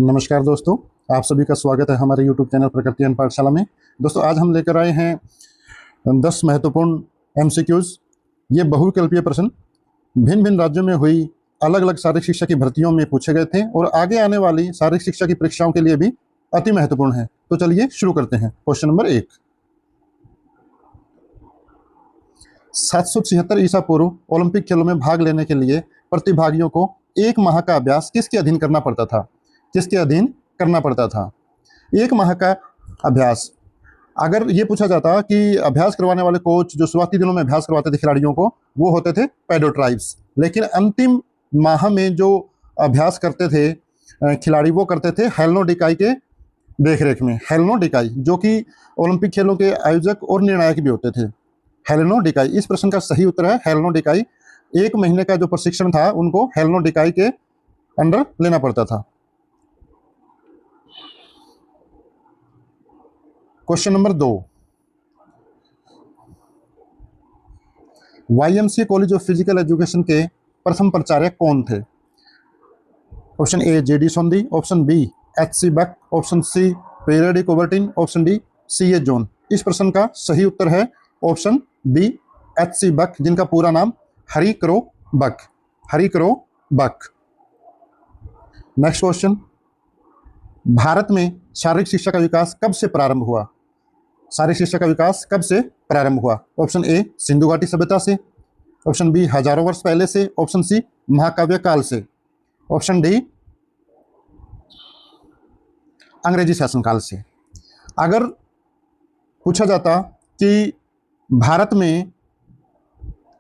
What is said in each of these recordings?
नमस्कार दोस्तों, आप सभी का स्वागत है हमारे YouTube चैनल प्रकृति ज्ञान पाठशाला में। दोस्तों, आज हम लेकर आए हैं 10 महत्वपूर्ण MCQs। ये बहुविकल्पीय प्रश्न भिन्न भिन्न राज्यों में हुई अलग अलग शारीरिक शिक्षा की भर्तियों में पूछे गए थे और आगे आने वाली शारीरिक शिक्षा की परीक्षाओं के लिए भी अति महत्वपूर्ण है। तो चलिए शुरू करते हैं। क्वेश्चन नंबर 1, 776 ईसा पूर्व ओलंपिक खेलों में भाग लेने के लिए प्रतिभागियों को 1 माह का अभ्यास किसके अधीन करना पड़ता था? किसके अधीन करना पड़ता था? 1 माह का अभ्यास। अगर ये पूछा जाता कि अभ्यास करवाने वाले कोच जो शुरुआती दिनों में अभ्यास करवाते थे खिलाड़ियों को, वो होते थे पैडो ट्राइब्स, लेकिन अंतिम माह में जो अभ्यास करते थे खिलाड़ी, वो करते थे हेलेनो डिकाई के देखरेख में। हेलेनो डिकाई जो कि ओलंपिक खेलों के आयोजक और निर्णायक भी होते थे। हेलेनो डिकाई, इस प्रश्न का सही उत्तर है हेलेनो डिकाई। 1 महीने का जो प्रशिक्षण था उनको हेलेनो डिकाई के अंडर लेना पड़ता था। Question number 2, YMCA college of physical education के प्रथम प्राचार्य कौन थे? Option A JD Sondhi, option B HC Buck, option C Pierre de Coubertin, option D CA John. इस प्रश्न का सही उत्तर है ऑप्शन बी HC बक, जिनका पूरा नाम हरी क्रो बक। हरी क्रो बक। नेक्स्ट क्वेश्चन, भारत में शारीरिक शिक्षा का विकास कब से प्रारंभ हुआ? शारीरिक शिक्षा का विकास कब से प्रारंभ हुआ? ऑप्शन ए सिंधु घाटी सभ्यता से, ऑप्शन बी हजारों वर्ष पहले से, ऑप्शन सी महाकाव्य काल से, ऑप्शन डी अंग्रेजी शासनकाल से। अगर पूछा जाता कि भारत में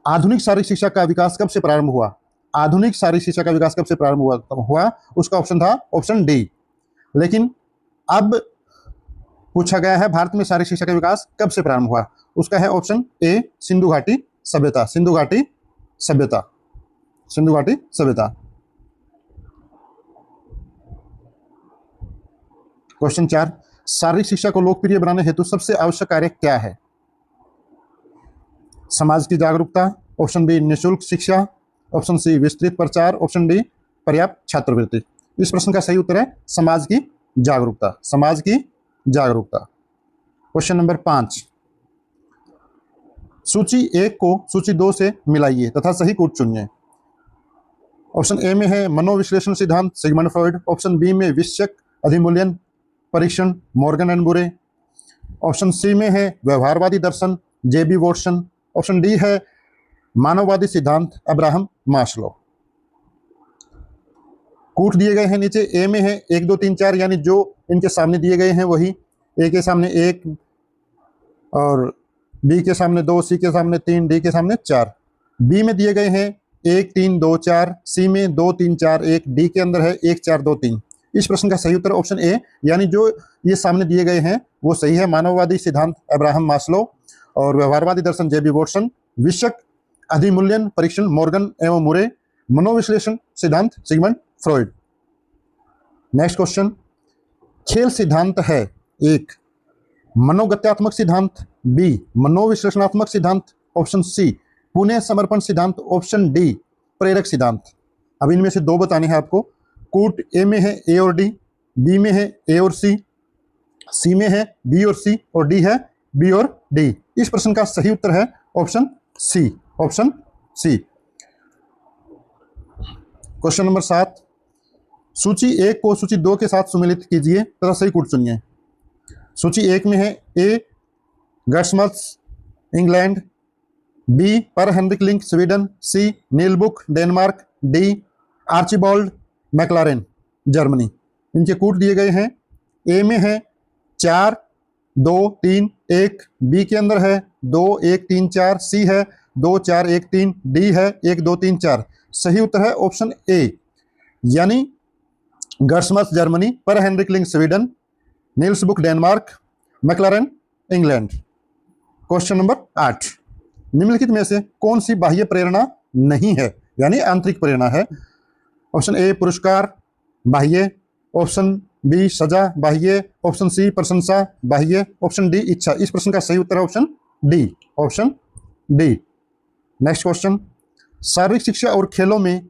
आधुनिक शारीरिक शिक्षा का विकास कब से प्रारंभ हुआ, आधुनिक शारीरिक शिक्षा का विकास कब से प्रारंभ हुआ, उसका ऑप्शन था ऑप्शन डी। लेकिन अब पूछा गया है भारत में शारीरिक शिक्षा का विकास कब से प्रारंभ हुआ, उसका है ऑप्शन ए सिंधु घाटी सभ्यता। सिंधु घाटी सभ्यता। सिंधु घाटी सभ्यता। क्वेश्चन 4, शारीरिक शिक्षा को लोकप्रिय बनाने हेतु सबसे आवश्यक कार्य क्या है? समाज की जागरूकता, ऑप्शन बी निःशुल्क शिक्षा, ऑप्शन सी विस्तृत प्रचार, ऑप्शन डी पर्याप्त छात्रवृत्ति। इस प्रश्न का सही उत्तर है समाज की जागरूकता। समाज की जागरूकता। क्वेश्चन नंबर 5, सूची 1 को सूची 2 से मिलाइए तथा सही कूट चुनिए। ऑप्शन ए में है मनोविश्लेषण सिद्धांत सिगमंड फ्रॉइड, ऑप्शन बी में विषयक अधिमूल्यन परीक्षण मॉर्गन एंड बुरे, ऑप्शन सी में है व्यवहारवादी दर्शन JB वॉटसन, ऑप्शन डी है मानववादी सिद्धांत अब्राहम मास्लो। कूट दिए गए हैं नीचे। ए में है 1 2 3 4, यानी जो इनके सामने दिए गए हैं वही। ए के सामने 1 और बी के सामने 2, सी के सामने 3, डी के सामने 4। बी में दिए गए हैं 1 3 2 4, सी में 2 3 4 1, डी के अंदर है 1 4 2 3। इस प्रश्न का सही उत्तर ऑप्शन ए, यानी जो ये सामने दिए गए हैं वो सही है। मानववादी सिद्धांत अब्राहम मास्लो और व्यवहारवादी दर्शन JB वॉटसन, विषयक अधिमूल्यन परीक्षण मॉर्गन एवं मुरे, मनोविश्लेषण सिद्धांत सिगमंड फ्रॉइड। नेक्स्ट क्वेश्चन, खेल सिद्धांत है 1 मनोगत्यात्मक सिद्धांत, बी मनोविश्लेषणात्मक सिद्धांत, ऑप्शन सी पुण्य समर्पण सिद्धांत, ऑप्शन डी प्रेरक सिद्धांत। अब इनमें से 2 बताने हैं आपको। कूट ए में है ए और डी, बी में है ए और सी में है बी और सी, और डी है बी और डी। इस प्रश्न का सही उत्तर है option C. Option C. Question number 7, सूची 1 को सूची 2 के साथ सुमेलित कीजिए तथा सही कूट चुनिए। सूची 1 में है A GutsMuths England, B Per Henrik Ling Sweden, C Niels Bukh Denmark, D Archibald Maclaren Germany. इनके कूट दिए गए हैं। ए में है 4 2 3 1, बी के अंदर है 2 1 3 4, सी है 2 4 1 3, डी है 1 2 3 4। सही उत्तर है ऑप्शन ए, यानी गर्समथ जर्मनी, पर Henrik Ling Sweden, Niels Bukh Denmark, Maclaren England. Question number 8, निम्नलिखित में से कौन सी बाह्य प्रेरणा नहीं है, यानी आंतरिक प्रेरणा है? ऑप्शन ए पुरस्कार बाह्य, ऑप्शन बी सजा बाह्य, ऑप्शन सी प्रशंसा बाह्य, ऑप्शन डी इच्छा। इस प्रश्न का सही उत्तर है option D. Option D. Next question, शारीरिक शिक्षा और खेलों में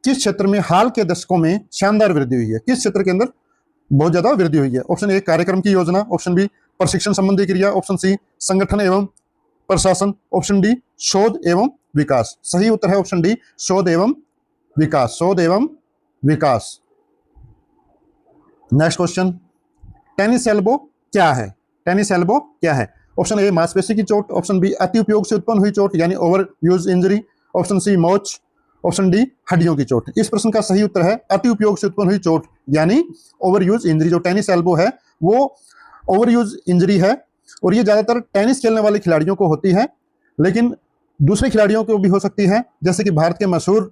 किस क्षेत्र में हाल के दशकों में शानदार वृद्धि हुई है? किस क्षेत्र के अंदर बहुत ज्यादा वृद्धि हुई है। ऑप्शन ए कार्यक्रम की योजना, ऑप्शन बी प्रशिक्षण संबंधी क्रिया, ऑप्शन सी संगठन एवं प्रशासन, ऑप्शन डी शोध एवं विकास। सही उत्तर है ऑप्शन डी शोध एवं विकास, शोध एवं विकास। नेक्स्ट क्वेश्चन, टेनिस एल्बो क्या है? टेनिस एल्बो क्या है? ऑप्शन ए मांसपेशी की चोट, ऑप्शन बी अति उपयोग से उत्पन्न हुई चोट यानी overuse injury, option C मोच, ऑप्शन डी हड्डियों की चोट। इस प्रश्न का सही उत्तर है अति उपयोग से उत्पन्न हुई चोट यानी ओवर यूज इंजरी। जो टेनिस एल्बो है वो ओवर यूज इंजरी है और ये ज्यादातर टेनिस खेलने वाले खिलाड़ियों को होती है, लेकिन दूसरे खिलाड़ियों को भी हो सकती है। जैसे कि भारत के मशहूर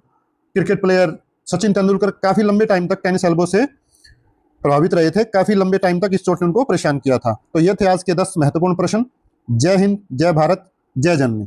क्रिकेट प्लेयर सचिन तेंदुलकर काफी लंबे टाइम तक टेनिस एल्बो से प्रभावित रहे थे, काफी लंबे टाइम तक इस चोट ने उनको परेशान किया था। तो ये थे आज के 10 महत्वपूर्ण प्रश्न। जय हिंद, जय भारत, जय जननी।